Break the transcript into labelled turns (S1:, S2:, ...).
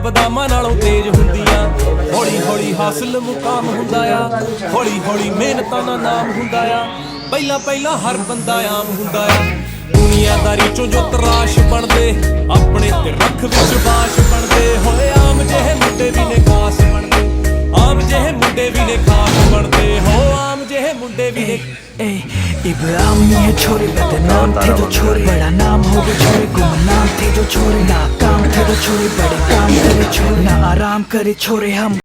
S1: ਬਦਾਮਾਂ ਨਾਲੋਂ ਤੇਜ਼ ਹੁੰਦੀਆਂ। ਹੌਲੀ ਹੌਲੀ ਹਾਸਲ ਮੁਕਾਮ ਹੁੰਦਾ ਆ, ਹੌਲੀ ਹੌਲੀ ਮਿਹਨਤਾਂ ਦਾ ਨਾਮ ਹੁੰਦਾ ਆ। ਪਹਿਲਾਂ ਪਹਿਲਾਂ ਹਰ ਬੰਦਾ ਆਮ ਹੁੰਦਾ ਆ, ਦੁਨੀਆਦਾਰੀ ਚੋਂ ਜੋ ਤਰਾਸ਼ ਬਣਦੇ, ਆਪਣੇ ਤੇ ਰੱਖ ਵਿਸ਼ਵਾਸ ਬਣਦੇ ਹੋਏ। ਆਮ ਜਿਹੇ ਮੁੰਡੇ ਵੀ ਨੇ ਖਾਸ ਬਣਦੇ, ਆਮ ਜਿਹੇ ਮੁੰਡੇ ਵੀ ਨੇ ਖਾਸ ਬਣਦੇ ਹੋ, ਆਮ ਜਿਹੇ ਮੁੰਡੇ ਵੀ ਨੇ।
S2: इब्राहिम नहीं है छोरे, बदनाम थे जो छोरे, बड़ा नाम हो गए छोरे, गुमनाम थे जो छोरे, नाकाम थे जो छोरे, बड़े काम करे छोरे, ना आराम करे छोरे हम।